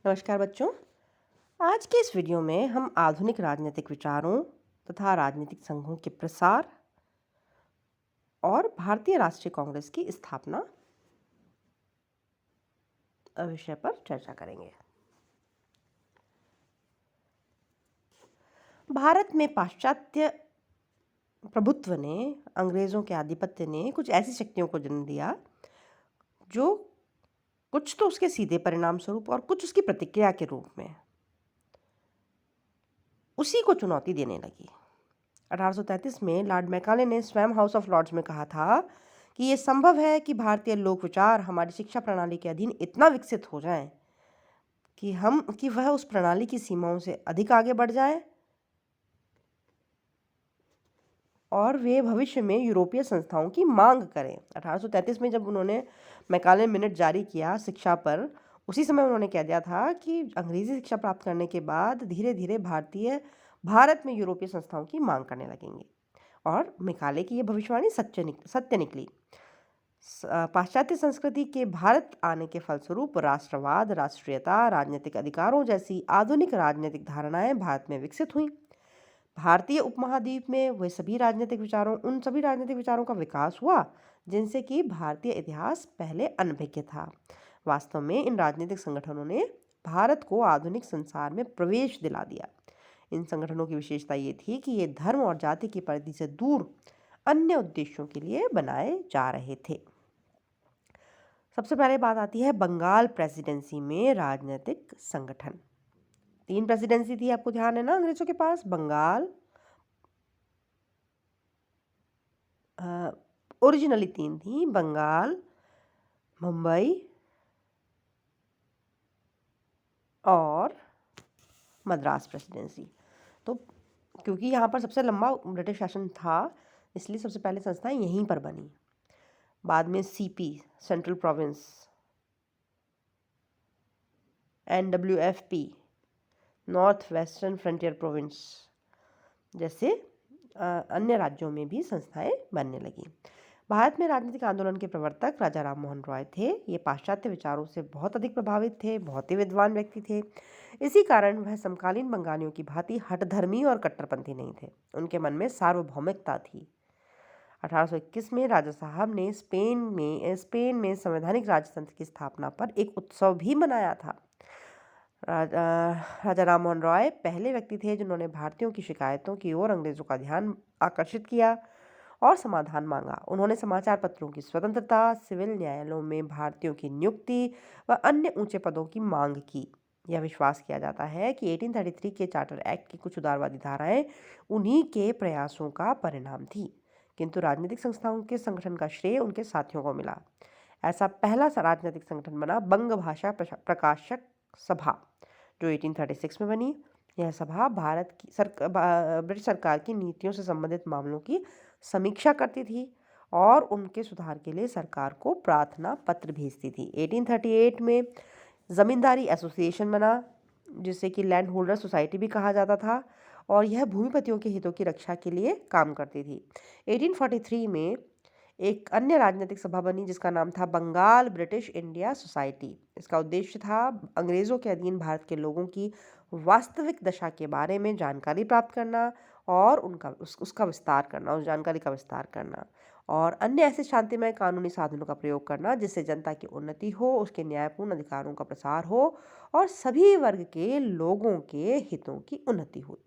नमस्कार बच्चों। आज के इस वीडियो में हम आधुनिक राजनीतिक विचारों तथा राजनीतिक संघों के प्रसार और भारतीय राष्ट्रीय कांग्रेस की स्थापना विषय पर चर्चा करेंगे। भारत में पाश्चात्य प्रभुत्व ने, अंग्रेजों के आधिपत्य ने कुछ ऐसी शक्तियों को जन्म दिया जो कुछ तो उसके सीधे परिणाम स्वरूप और कुछ उसकी प्रतिक्रिया के रूप में उसी को चुनौती देने लगी। 1833 में लॉर्ड मैकाले ने स्वयं हाउस ऑफ लॉर्ड्स में कहा था कि यह संभव है कि भारतीय लोक विचार हमारी शिक्षा प्रणाली के अधीन इतना विकसित हो जाए कि वह उस प्रणाली की सीमाओं से अधिक आगे बढ़ जाए और वे भविष्य में यूरोपीय संस्थाओं की मांग करें। 1833 में जब उन्होंने मैकाले मिनट जारी किया शिक्षा पर, उसी समय उन्होंने कह दिया था कि अंग्रेजी शिक्षा प्राप्त करने के बाद धीरे धीरे भारत में यूरोपीय संस्थाओं की मांग करने लगेंगे। और मैकाले की यह भविष्यवाणी सत्य निकली। पाश्चात्य संस्कृति के भारत आने के फलस्वरूप राष्ट्रवाद, राष्ट्रीयता, राजनीतिक अधिकारों जैसी आधुनिक राजनीतिक धारणाएं भारत में विकसित हुईं। भारतीय उपमहाद्वीप में उन सभी राजनीतिक विचारों का विकास हुआ जिनसे कि भारतीय इतिहास पहले अनभिज्ञ था। वास्तव में इन राजनीतिक संगठनों ने भारत को आधुनिक संसार में प्रवेश दिला दिया। इन संगठनों की विशेषता ये थी कि ये धर्म और जाति की परिधि से दूर अन्य उद्देश्यों के लिए बनाए जा रहे थे। सबसे पहले बात आती है बंगाल प्रेसिडेंसी में राजनीतिक संगठन। 3 प्रेसिडेंसी थी, आपको ध्यान है ना अंग्रेजों के पास। बंगाल ओरिजिनली 3 थी, बंगाल, मुंबई और मद्रास प्रेसिडेंसी। तो क्योंकि यहाँ पर सबसे लंबा ब्रिटिश शासन था, इसलिए सबसे पहले संस्थाएं यहीं पर बनी। बाद में CP, central province, NWFP, north western frontier province जैसे अन्य राज्यों में भी संस्थाएं बनने लगी। भारत में राजनीतिक आंदोलन के प्रवर्तक राजा राम मोहन रॉय थे। ये पाश्चात्य विचारों से बहुत अधिक प्रभावित थे, बहुत ही विद्वान व्यक्ति थे। इसी कारण वह समकालीन बंगालियों की भांति हठधर्मी और कट्टरपंथी नहीं थे। उनके मन में सार्वभौमिकता थी। 1821 में राजा साहब ने स्पेन में संवैधानिक राजतंत्र की स्थापना पर एक उत्सव भी मनाया था। राजा राम मोहन रॉय पहले व्यक्ति थे जिन्होंने भारतीयों की शिकायतों की ओर अंग्रेजों का ध्यान आकर्षित किया और समाधान मांगा। उन्होंने समाचार पत्रों की स्वतंत्रता, सिविल न्यायालयों में भारतीयों की नियुक्ति व अन्य ऊंचे पदों की मांग की। यह विश्वास किया जाता है कि 1833 के चार्टर एक्ट की कुछ उदारवादी धाराएं उन्हीं के प्रयासों का परिणाम थी, किंतु राजनीतिक संस्थाओं के संगठन का श्रेय उनके साथियों को मिला। ऐसा पहला राजनीतिक संगठन बना बंग भाषा प्रकाशक सभा, जो 1836 में बनी। यह सभा ब्रिटिश सरकार की नीतियों से संबंधित मामलों की समीक्षा करती थी और उनके सुधार के लिए सरकार को प्रार्थना पत्र भेजती थी। 1838 में जमींदारी एसोसिएशन बना, जिसे कि लैंड होल्डर सोसाइटी भी कहा जाता था, और यह भूमिपतियों के हितों की रक्षा के लिए काम करती थी। 1843 में एक अन्य राजनीतिक सभा बनी जिसका नाम था बंगाल ब्रिटिश इंडिया सोसाइटी। इसका उद्देश्य था अंग्रेजों के अधीन भारत के लोगों की वास्तविक दशा के बारे में जानकारी प्राप्त करना और उसका विस्तार करना, उस जानकारी का विस्तार करना और अन्य ऐसे शांतिमय कानूनी साधनों का प्रयोग करना जिससे जनता की उन्नति हो, उसके न्यायपूर्ण अधिकारों का प्रसार हो और सभी वर्ग के लोगों के हितों की उन्नति हो।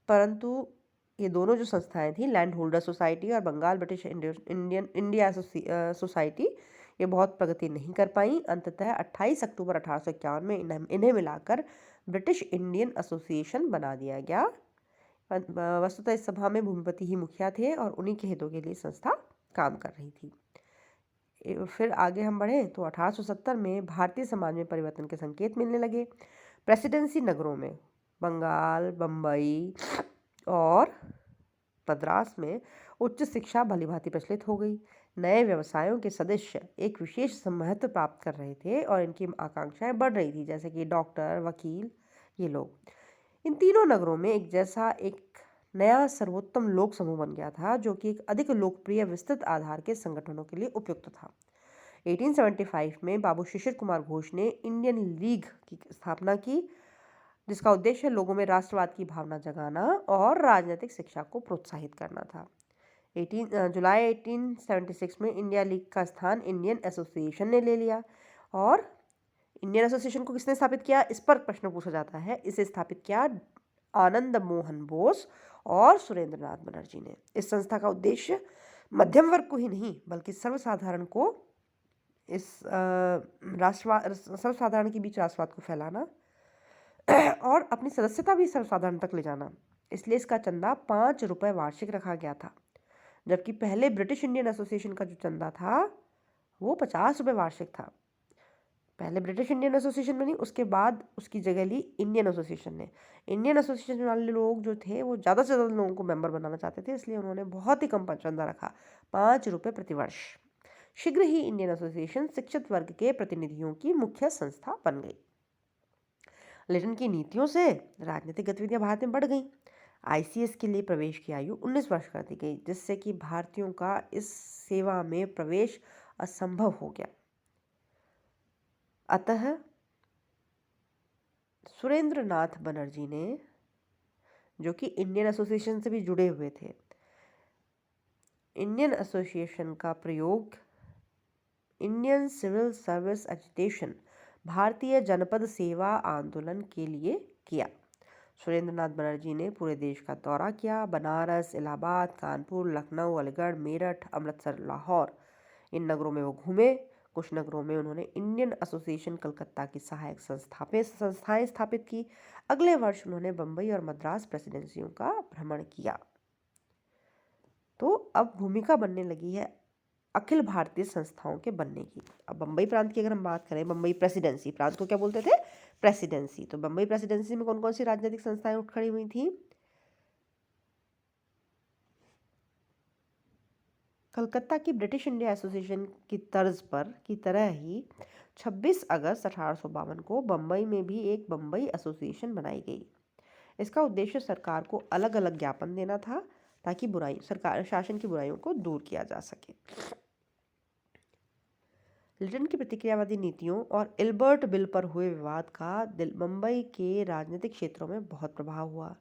परंतु ये दोनों जो संस्थाएं थी, लैंड होल्डर सोसाइटी और बंगाल ब्रिटिश इंडिया सोसाइटी, ये बहुत प्रगति नहीं कर पाई। अंततः 28 अक्टूबर 1851 में इन्हें मिलाकर ब्रिटिश इंडियन एसोसिएशन बना दिया गया। वस्तुतः इस सभा में भूमिपति ही मुखिया थे और उन्हीं के हितों के लिए संस्था काम कर रही थी। फिर आगे हम बढ़े तो 1870 में भारतीय समाज में परिवर्तन के संकेत मिलने लगे। प्रेसिडेंसी नगरों में बंगाल, बम्बई और मद्रास में उच्च शिक्षा भलीभांति प्रचलित हो गई। नए व्यवसायों के सदस्य एक विशेष महत्व प्राप्त कर रहे थे और इनकी आकांक्षाएं बढ़ रही थी, जैसे कि डॉक्टर, वकील, ये लोग। इन तीनों नगरों में एक नया सर्वोत्तम लोक समूह बन गया था जो कि एक अधिक लोकप्रिय विस्तृत आधार के संगठनों के लिए उपयुक्त था। 1875 में बाबू शिशिर कुमार घोष ने इंडियन लीग की स्थापना की, जिसका उद्देश्य लोगों में राष्ट्रवाद की भावना जगाना और राजनीतिक शिक्षा को प्रोत्साहित करना था। जुलाई 1876 में इंडिया लीग का स्थान इंडियन एसोसिएशन ने ले लिया। और इंडियन एसोसिएशन को किसने स्थापित किया, इस पर प्रश्न पूछा जाता है। इसे स्थापित किया आनंद मोहन बोस और सुरेंद्रनाथ बनर्जी ने। इस संस्था का उद्देश्य मध्यम वर्ग को ही नहीं बल्कि सर्वसाधारण को सर्वसाधारण के बीच राष्ट्रवाद को फैलाना और अपनी सदस्यता भी सर्वसाधारण तक ले जाना। इसलिए इसका चंदा 5 रुपये वार्षिक रखा गया था, जबकि पहले ब्रिटिश इंडियन एसोसिएशन का जो चंदा था वो 50 रुपये वार्षिक था। पहले ब्रिटिश इंडियन एसोसिएशन बनी, उसके बाद उसकी जगह ली इंडियन एसोसिएशन ने। इंडियन एसोसिएशन वाले लोग जो थे वो ज़्यादा से ज़्यादा लोगों को मेंबर बनाना चाहते थे, इसलिए उन्होंने बहुत ही कम चंदा रखा, 5 रुपये प्रतिवर्ष। शीघ्र ही इंडियन एसोसिएशन शिक्षित वर्ग के प्रतिनिधियों की मुख्य संस्था बन गई। लिटन की नीतियों से राजनीतिक गतिविधियां भारत में बढ़ गईं। आईसीएस के लिए प्रवेश की आयु 19 वर्ष कर दी गई, जिससे कि भारतीयों का इस सेवा में प्रवेश असंभव हो गया। अतः सुरेंद्रनाथ बनर्जी ने, जो कि इंडियन एसोसिएशन से भी जुड़े हुए थे, इंडियन एसोसिएशन का प्रयोग इंडियन सिविल सर्विस एजिटेशन, भारतीय जनपद सेवा आंदोलन के लिए किया। सुरेंद्रनाथ बनर्जी ने पूरे देश का दौरा किया। बनारस, इलाहाबाद, कानपुर, लखनऊ, अलीगढ़, मेरठ, अमृतसर, लाहौर, इन नगरों में वो घूमे। कुछ नगरों में उन्होंने इंडियन एसोसिएशन कलकत्ता की सहायक संस्थाएं स्थापित की। अगले वर्ष उन्होंने बम्बई और मद्रास प्रेसिडेंसियों का भ्रमण किया। तो अब भूमिका बनने लगी है अखिल भारतीय संस्थाओं के बनने की। अब बम्बई प्रांत की अगर हम बात करें, बम्बई प्रेसिडेंसी, प्रांत को क्या बोलते थे, प्रेसिडेंसी। तो बम्बई प्रेसिडेंसी में कौन कौन सी राजनीतिक संस्थाएं उठ खड़ी हुई थी? कलकत्ता की ब्रिटिश इंडिया एसोसिएशन की तर्ज पर की तरह ही 26 अगस्त 1852 को बम्बई में भी एक बम्बई एसोसिएशन बनाई गई। इसका उद्देश्य सरकार को अलग अलग ज्ञापन देना था, ताकि सरकार शासन की बुराइयों को दूर किया जा सके। लिटन की प्रतिक्रियावादी नीतियों और इल्बर्ट बिल पर हुए विवाद का बम्बई के राजनीतिक क्षेत्रों में बहुत प्रभाव हुआ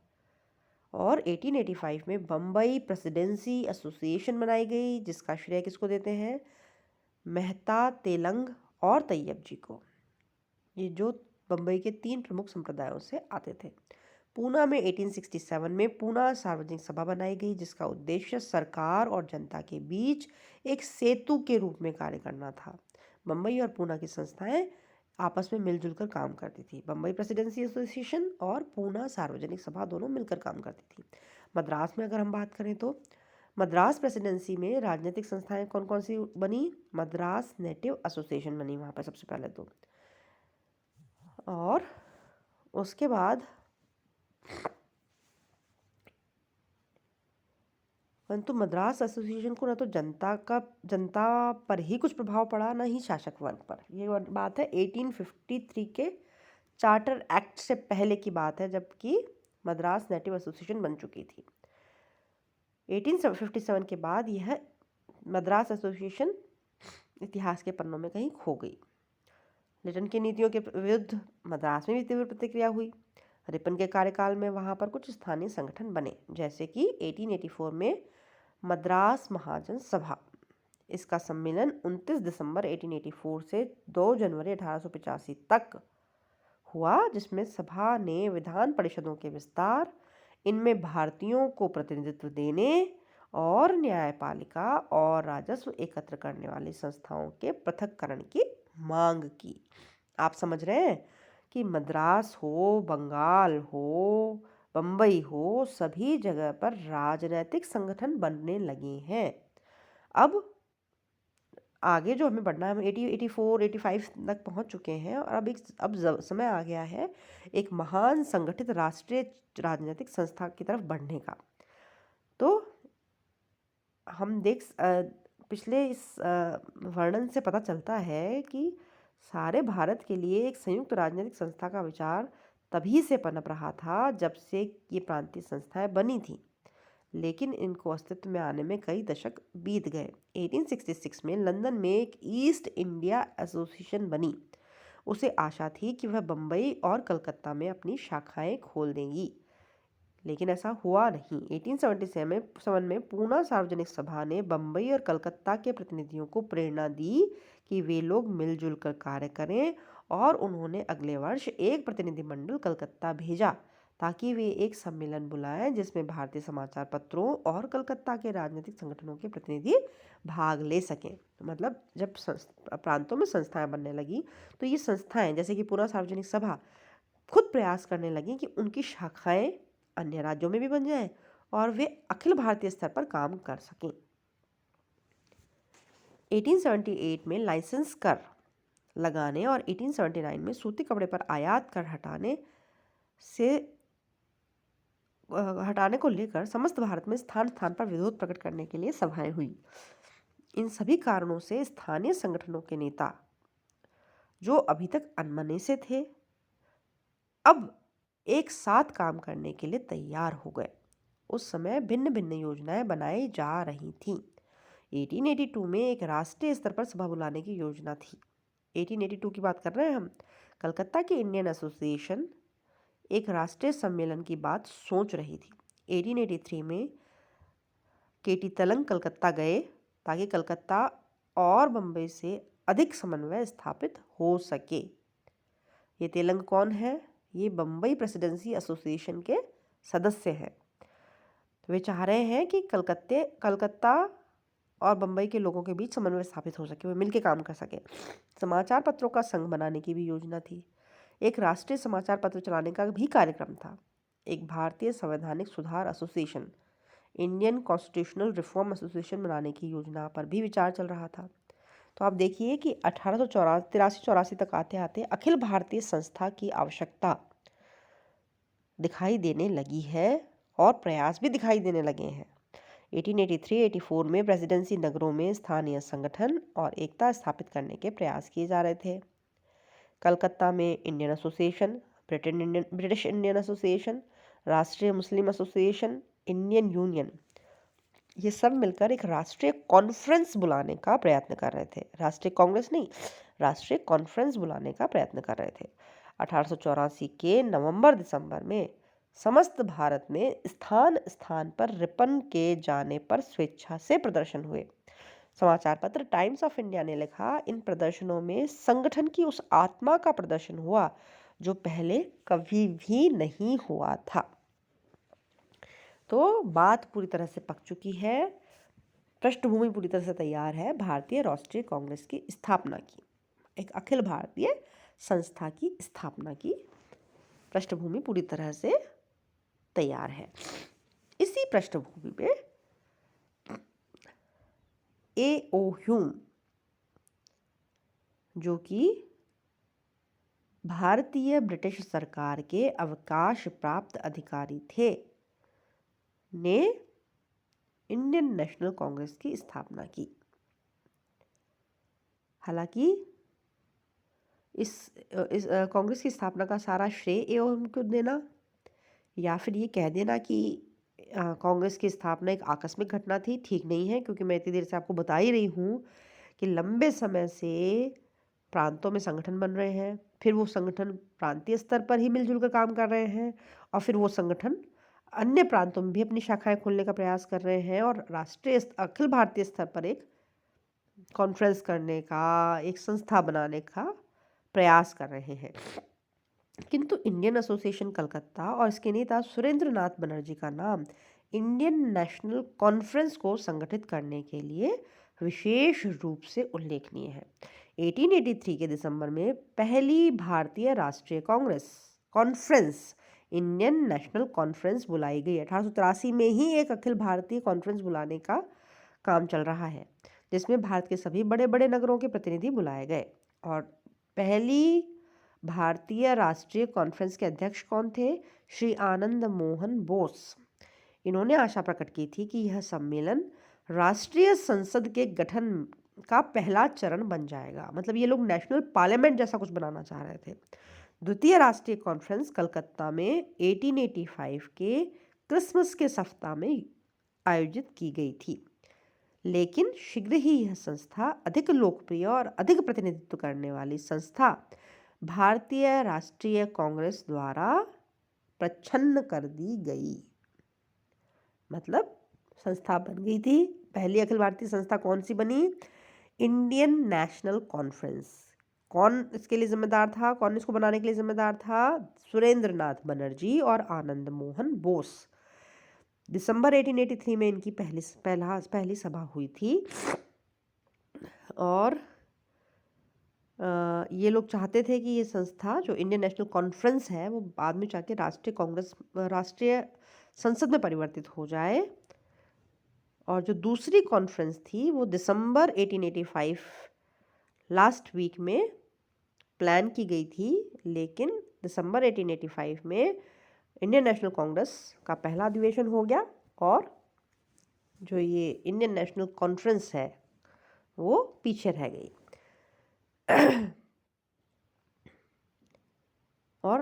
और 1885 में बम्बई प्रेसिडेंसी एसोसिएशन बनाई गई, जिसका श्रेय किसको देते हैं? मेहता, तेलंग और तैयब जी को, ये जो बम्बई के 3 प्रमुख संप्रदायों से आते थे। पूना में 1867 में पूना सार्वजनिक सभा बनाई गई, जिसका उद्देश्य सरकार और जनता के बीच एक सेतु के रूप में कार्य करना था। बम्बई और पूना की संस्थाएं आपस में मिलजुल कर काम करती थी। बम्बई प्रेसिडेंसी एसोसिएशन और पूना सार्वजनिक सभा दोनों मिलकर काम करती थी। मद्रास में अगर हम बात करें तो मद्रास प्रेसिडेंसी में राजनीतिक संस्थाएं कौन कौन सी बनी? मद्रास नेटिव एसोसिएशन बनी वहाँ पर सबसे पहले तो, और उसके बाद परंतु मद्रास एसोसिएशन को ना तो जनता पर ही कुछ प्रभाव पड़ा, ना ही शासक वर्ग पर। ये बात है 1853 के चार्टर एक्ट से पहले की बात है, जबकि मद्रास नेटिव एसोसिएशन बन चुकी थी। 1857 के बाद यह मद्रास एसोसिएशन इतिहास के पन्नों में कहीं खो गई। लिटन की नीतियों के विरुद्ध मद्रास में भी तीव्र प्रतिक्रिया हुई। रिपन के कार्यकाल में वहाँ पर कुछ स्थानीय संगठन बने, जैसे कि 1884 में मद्रास महाजन सभा। इसका सम्मेलन 29 दिसंबर 1884 से 2 जनवरी 1885 तक हुआ, जिसमें सभा ने विधान परिषदों के विस्तार, इनमें भारतीयों को प्रतिनिधित्व देने और न्यायपालिका और राजस्व एकत्र करने वाली संस्थाओं के पृथक्करण की मांग की। आप समझ रहे हैं कि मद्रास हो, बंगाल हो, बम्बई हो, सभी जगह पर राजनीतिक संगठन बनने लगे हैं। अब आगे जो हमें बढ़ना है, हम 84 85 तक पहुंच चुके हैं और अब समय आ गया है एक महान संगठित राष्ट्रीय राजनीतिक संस्था की तरफ बढ़ने का। तो हम पिछले इस वर्णन से पता चलता है कि सारे भारत के लिए एक संयुक्त राजनीतिक संस्था का विचार तभी से पनप रहा था जब से ये प्रांतीय संस्थाएं बनी थी। लेकिन इनको अस्तित्व में आने में कई दशक बीत गए। 1866 में लंदन में एक ईस्ट इंडिया एसोसिएशन बनी। उसे आशा थी कि वह बम्बई और कलकत्ता में अपनी शाखाएं खोल देगी, लेकिन ऐसा हुआ नहीं। 1877 में पूना सार्वजनिक सभा ने बम्बई और कलकत्ता के प्रतिनिधियों को प्रेरणा दी कि वे लोग मिलजुल कर कार्य करें, और उन्होंने अगले वर्ष एक प्रतिनिधिमंडल कलकत्ता भेजा ताकि वे एक सम्मेलन बुलाएं जिसमें भारतीय समाचार पत्रों और कलकत्ता के राजनीतिक संगठनों के प्रतिनिधि भाग ले सकें। मतलब जब प्रांतों में संस्थाएं बनने लगी तो ये संस्थाएं जैसे कि पूना सार्वजनिक सभा खुद प्रयास करने लगी कि उनकी शाखाएं अन्य राज्यों में भी बन जाएं और वे अखिल भारतीय स्तर पर काम कर सकें। 1878 में लाइसेंस कर लगाने और 1879 में सूती कपड़े पर आयात कर हटाने को लेकर समस्त भारत में स्थान स्थान पर विरोध प्रकट करने के लिए सभाएं हुई। इन सभी कारणों से स्थानीय संगठनों के नेता जो अभी तक अनमने से थे अब एक साथ काम करने के लिए तैयार हो गए। उस समय भिन्न भिन्न योजनाएं बनाई जा रही थीं। 1882 में एक राष्ट्रीय स्तर पर सभा बुलाने की योजना थी। 1882 की बात कर रहे हैं हम। कलकत्ता की इंडियन एसोसिएशन एक राष्ट्रीय सम्मेलन की बात सोच रही थी। 1883 में केटी तलंग कलकत्ता गए ताकि कलकत्ता और बम्बई से अधिक समन्वय स्थापित हो सके। ये तेलंग कौन है? ये बम्बई प्रेसिडेंसी एसोसिएशन के सदस्य हैं। वे चाह रहे हैं कि कलकत्ता और बम्बई के लोगों के बीच समन्वय स्थापित हो सके, वे मिलकर काम कर सके। समाचार पत्रों का संघ बनाने की भी योजना थी। एक राष्ट्रीय समाचार पत्र चलाने का भी कार्यक्रम था। एक भारतीय संवैधानिक सुधार association, Indian constitutional reform association बनाने की योजना पर भी विचार चल रहा था। तो आप देखिए कि 1883-84 तक आते आते अखिल भारतीय संस्था की आवश्यकता दिखाई देने लगी है और प्रयास भी दिखाई देने लगे हैं। 1883-84 में प्रेसिडेंसी नगरों में स्थानीय संगठन और एकता स्थापित करने के प्रयास किए जा रहे थे। कलकत्ता में Indian association, British Indian association, राष्ट्रीय मुस्लिम एसोसिएशन, इंडियन यूनियन, ये सब मिलकर एक राष्ट्रीय कॉन्फ्रेंस बुलाने का प्रयत्न कर रहे थे। राष्ट्रीय कांग्रेस नहीं, राष्ट्रीय कॉन्फ्रेंस बुलाने का प्रयत्न कर रहे थे। 1884 के नवंबर-दिसंबर में समस्त भारत में स्थान स्थान पर रिपन के जाने पर स्वेच्छा से प्रदर्शन हुए। समाचार पत्र टाइम्स ऑफ इंडिया ने लिखा, इन प्रदर्शनों में संगठन की उस आत्मा का प्रदर्शन हुआ जो पहले कभी भी नहीं हुआ था। तो बात पूरी तरह से पक चुकी है, पृष्ठभूमि पूरी तरह से तैयार है भारतीय राष्ट्रीय कांग्रेस की स्थापना की, एक अखिल भारतीय संस्था की स्थापना की पृष्ठभूमि पूरी तरह से तैयार है। इसी पृष्ठभूमि पे A.O. ह्यूम, जो कि भारतीय ब्रिटिश सरकार के अवकाश प्राप्त अधिकारी थे, ने इंडियन नेशनल कांग्रेस की स्थापना की। हालांकि इस कांग्रेस की स्थापना का सारा श्रेय A.O. को देना या फिर ये कह देना कि कांग्रेस की स्थापना एक आकस्मिक घटना थी, ठीक नहीं है, क्योंकि मैं इतनी देर से आपको बता ही रही हूँ कि लंबे समय से प्रांतों में संगठन बन रहे हैं, फिर वो संगठन प्रांतीय स्तर पर ही मिलजुल कर काम कर रहे हैं और फिर वो संगठन अन्य प्रांतों में भी अपनी शाखाएं खोलने का प्रयास कर रहे हैं और राष्ट्रीय अखिल भारतीय स्तर पर एक कॉन्फ्रेंस करने का, एक संस्था बनाने का प्रयास कर रहे हैं। किंतु इंडियन एसोसिएशन कलकत्ता और इसके नेता सुरेंद्र नाथ बनर्जी का नाम इंडियन नेशनल कॉन्फ्रेंस को संगठित करने के लिए विशेष रूप से उल्लेखनीय है। 1883 के दिसंबर में पहली भारतीय राष्ट्रीय कॉन्फ्रेंस इंडियन नेशनल कॉन्फ्रेंस बुलाई गई। 1883 में ही एक अखिल भारतीय कॉन्फ्रेंस बुलाने का काम चल रहा है, जिसमें भारत के सभी बड़े बड़े नगरों के प्रतिनिधि बुलाए गए। और पहली भारतीय राष्ट्रीय कॉन्फ्रेंस के अध्यक्ष कौन थे? श्री आनंद मोहन बोस। इन्होंने आशा प्रकट की थी कि यह सम्मेलन राष्ट्रीय संसद के गठन का पहला चरण बन जाएगा। मतलब ये लोग नेशनल पार्लियामेंट जैसा कुछ बनाना चाह रहे थे। द्वितीय राष्ट्रीय कॉन्फ्रेंस कलकत्ता में 1885 के क्रिसमस के सप्ताह में आयोजित की गई थी, लेकिन शीघ्र ही यह संस्था अधिक लोकप्रिय और अधिक प्रतिनिधित्व करने वाली संस्था भारतीय राष्ट्रीय कांग्रेस द्वारा प्रच्छन्न कर दी गई। मतलब संस्था बन गई थी। पहली अखिल भारतीय संस्था कौन सी बनी? Indian national conference. कौन इसके लिए जिम्मेदार था? कौन इसको बनाने के लिए जिम्मेदार था? सुरेंद्र नाथ बनर्जी और आनंद मोहन बोस। दिसंबर 1883 में इनकी पहली सभा हुई थी और ये लोग चाहते थे कि ये संस्था जो इंडियन नेशनल कॉन्फ्रेंस है वो बाद में जाके राष्ट्रीय संसद में परिवर्तित हो जाए। और जो दूसरी कॉन्फ्रेंस थी वो दिसंबर 1885 लास्ट वीक में प्लान की गई थी, लेकिन दिसंबर 1885 में इंडियन नेशनल कांग्रेस का पहला अधिवेशन हो गया और जो ये इंडियन नेशनल कॉन्फ्रेंस है वो पीछे रह गई। और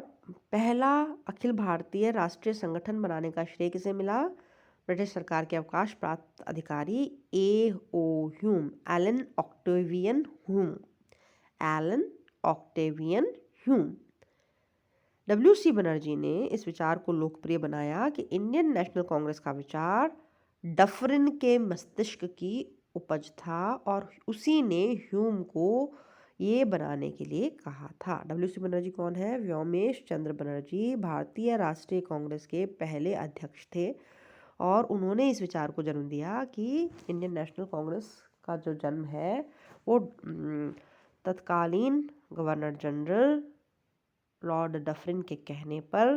पहला अखिल भारतीय राष्ट्रीय संगठन बनाने का श्रेय किसे मिला? ब्रिटिश सरकार के अवकाश प्राप्त अधिकारी A.O. Hume, Allan Octavian Hume. W.C. Banerjee ने इस विचार को लोकप्रिय बनाया कि इंडियन नेशनल कांग्रेस का विचार डफरिन के मस्तिष्क की उपज था और उसी ने ह्यूम को ये बनाने के लिए कहा था। W.C. बनर्जी कौन है? व्योमेश चंद्र बनर्जी भारतीय राष्ट्रीय कांग्रेस के पहले अध्यक्ष थे और उन्होंने इस विचार को जन्म दिया कि इंडियन नेशनल कांग्रेस का जो जन्म है वो तत्कालीन गवर्नर जनरल लॉर्ड डफरिन के कहने पर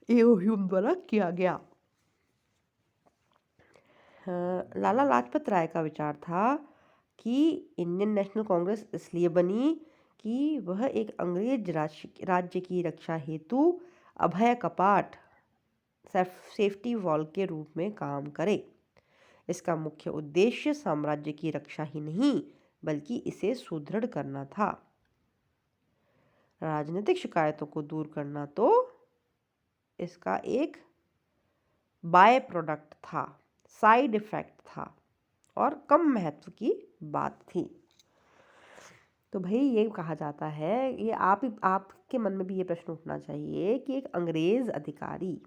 A.O. ह्यूम द्वारा किया गया। लाला लाजपत राय का विचार था कि इंडियन नेशनल कांग्रेस इसलिए बनी कि वह एक अंग्रेज राज्य की रक्षा हेतु अभय कपाट सेफ्टी वॉल के रूप में काम करे। इसका मुख्य उद्देश्य साम्राज्य की रक्षा ही नहीं बल्कि इसे सुदृढ़ करना था। राजनीतिक शिकायतों को दूर करना तो इसका एक बाय प्रोडक्ट था, साइड इफेक्ट था और कम महत्व की बात थी। तो भाई ये कहा जाता है, ये आपके मन में भी ये प्रश्न उठना चाहिए कि एक अंग्रेज अधिकारी,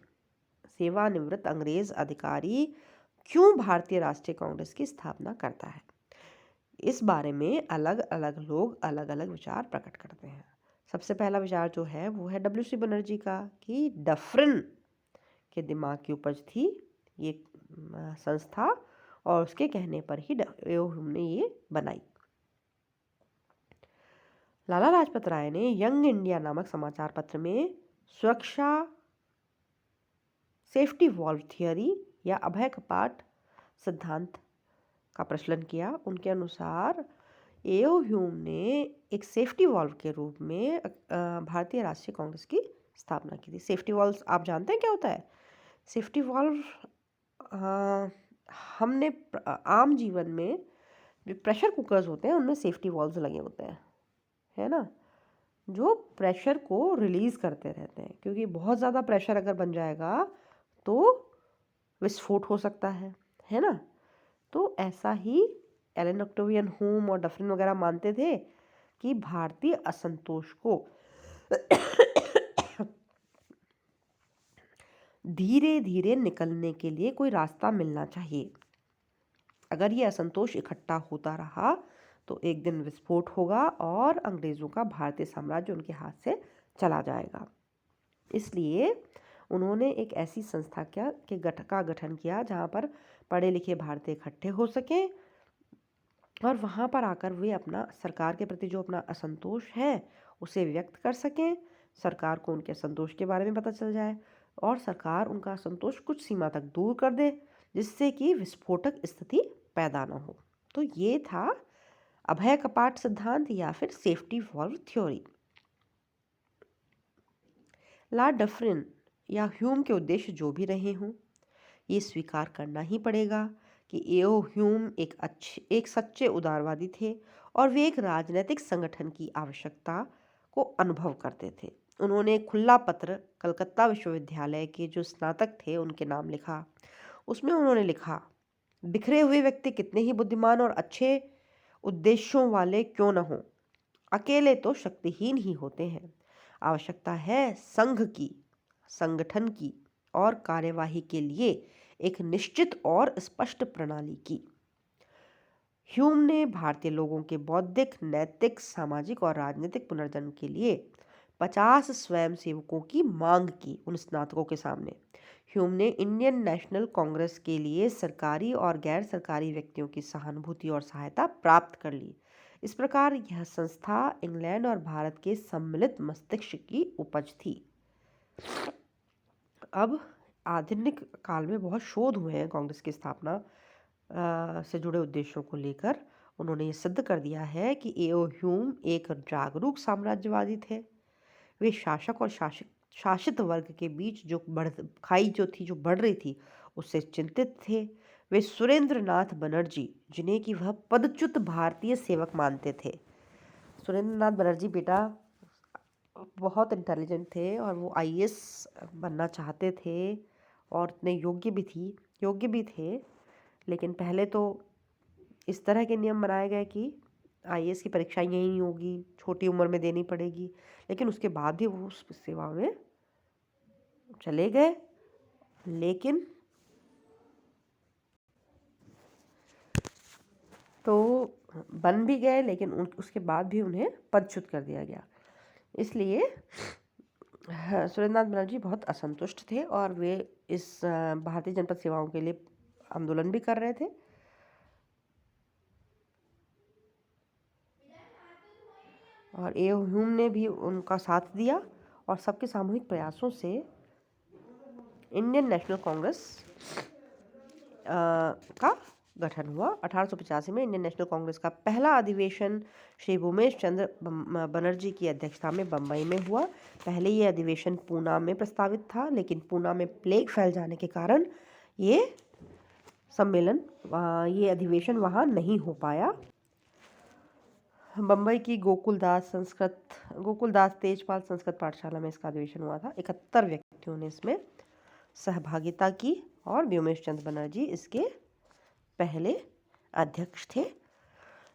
सेवानिवृत्त अंग्रेज अधिकारी क्यों भारतीय राष्ट्रीय कांग्रेस की स्थापना करता है? इस बारे में अलग अलग लोग अलग अलग विचार प्रकट करते हैं। सबसे पहला विचार जो है वो है W.C. बनर्जी का कि डफरिन के दिमाग की उपज थी ये संस्था और उसके कहने पर ही ह्यूम ने ये बनाई। लाला लाजपत राय ने यंग इंडिया नामक समाचार पत्र में सुरक्षा सेफ्टी वॉल्व थियरी या अभय कपाट सिद्धांत का प्रचलन किया। उनके अनुसार A.O. ह्यूम ने एक सेफ्टी वॉल्व के रूप में भारतीय राष्ट्रीय कांग्रेस की स्थापना की थी। सेफ्टी वॉल्व आप जानते हैं क्या होता है? सेफ्टी वॉल्व हमने आम जीवन में जो प्रेशर कुकर्स होते हैं उनमें सेफ्टी वॉल्व्स लगे होते हैं, है ना, जो प्रेशर को रिलीज़ करते रहते हैं, क्योंकि बहुत ज़्यादा प्रेशर अगर बन जाएगा तो विस्फोट हो सकता है ना। तो ऐसा ही एलन ऑक्टेवियन ह्यूम और डफरिन वगैरह मानते थे कि भारतीय असंतोष को धीरे धीरे निकलने के लिए कोई रास्ता मिलना चाहिए। अगर ये असंतोष इकट्ठा होता रहा तो एक दिन विस्फोट होगा और अंग्रेज़ों का भारतीय साम्राज्य उनके हाथ से चला जाएगा। इसलिए उन्होंने एक ऐसी संस्था का गठन किया जहाँ पर पढ़े लिखे भारतीय इकट्ठे हो सकें और वहाँ पर आकर वे अपना सरकार के प्रति जो अपना असंतोष है उसे व्यक्त कर सकें, सरकार को उनके असंतोष के बारे में पता चल जाए और सरकार उनका असंतोष कुछ सीमा तक दूर कर दे जिससे कि विस्फोटक स्थिति पैदा न हो। तो ये था अभय कपाट सिद्धांत या फिर safety valve theory. Lord Dufferin या ह्यूम के उद्देश्य जो भी रहे हों, ये स्वीकार करना ही पड़ेगा कि A.O. ह्यूम एक सच्चे उदारवादी थे और वे एक राजनीतिक संगठन की आवश्यकता को अनुभव करते थे। उन्होंने खुला पत्र कलकत्ता विश्वविद्यालय के जो स्नातक थे उनके नाम लिखा। उसमें उन्होंने लिखा, बिखरे हुए व्यक्ति कितने ही बुद्धिमान और अच्छे उद्देश्यों वाले क्यों न हों, अकेले तो शक्तिहीन ही होते हैं। आवश्यकता है संघ की, संगठन की और कार्यवाही के लिए एक निश्चित और स्पष्ट प्रणाली की। ह्यूम ने भारतीय लोगों के बौद्धिक, नैतिक, सामाजिक और राजनीतिक पुनर्जन्म के लिए 50 स्वयंसेवकों की मांग की उन स्नातकों के सामने। ह्यूम ने इंडियन नेशनल कांग्रेस के लिए सरकारी और गैर सरकारी व्यक्तियों की सहानुभूति और सहायता प्राप्त कर ली। इस प्रकार यह संस्था इंग्लैंड और भारत के सम्मिलित मस्तिष्क की उपज थी। अब आधुनिक काल में बहुत शोध हुए हैं कांग्रेस की स्थापना से जुड़े उद्देश्यों को लेकर। उन्होंने ये सिद्ध कर दिया है कि एओ ह्यूम एक जागरूक साम्राज्यवादी थे। वे शासक और शासित वर्ग के बीच जो खाई जो बढ़ रही थी, उससे चिंतित थे। वे सुरेंद्र नाथ बनर्जी, जिन्हें कि वह पदच्युत भारतीय सेवक मानते थे। सुरेंद्र नाथ बनर्जी बेटा बहुत इंटेलिजेंट थे और वो आईएएस बनना चाहते थे और इतने योग्य भी थे। लेकिन पहले तो इस तरह के नियम बनाए गए कि आईएएस की परीक्षा यहीं होगी, छोटी उम्र में देनी पड़ेगी। लेकिन उसके बाद भी वो उस सेवा में चले गए, लेकिन तो बन भी गए, लेकिन उसके बाद भी उन्हें पदच्युत कर दिया गया। इसलिए सुरेंद्रनाथ बनर्जी बहुत असंतुष्ट थे और वे इस भारतीय जनपद सेवाओं के लिए आंदोलन भी कर रहे थे। और एओ ह्यूम ने भी उनका साथ दिया और सबके सामूहिक प्रयासों से इंडियन नेशनल कांग्रेस का गठन हुआ। 1885 में इंडियन नेशनल कांग्रेस का पहला अधिवेशन श्री भूमेश चंद्र बनर्जी की अध्यक्षता में बम्बई में हुआ। पहले ये अधिवेशन पूना में प्रस्तावित था, लेकिन पूना में प्लेग फैल जाने के कारण ये अधिवेशन वहाँ नहीं हो पाया। बम्बई की गोकुलदास तेजपाल संस्कृत पाठशाला में इसका अधिवेशन हुआ था। 71 व्यक्तियों ने इसमें सहभागिता की और व्योमेश चंद्र बनर्जी इसके पहले अध्यक्ष थे।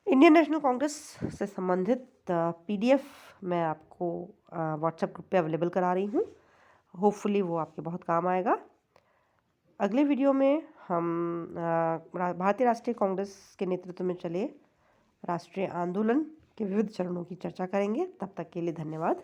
इंडियन नेशनल कांग्रेस से संबंधित पीडीएफ मैं आपको व्हाट्सएप ग्रुप पे अवेलेबल करा रही हूँ। होपफुली वो आपके बहुत काम आएगा। अगले वीडियो में हम भारतीय राष्ट्रीय कांग्रेस के नेतृत्व में चले राष्ट्रीय आंदोलन के विविध चरणों की चर्चा करेंगे। तब तक के लिए धन्यवाद।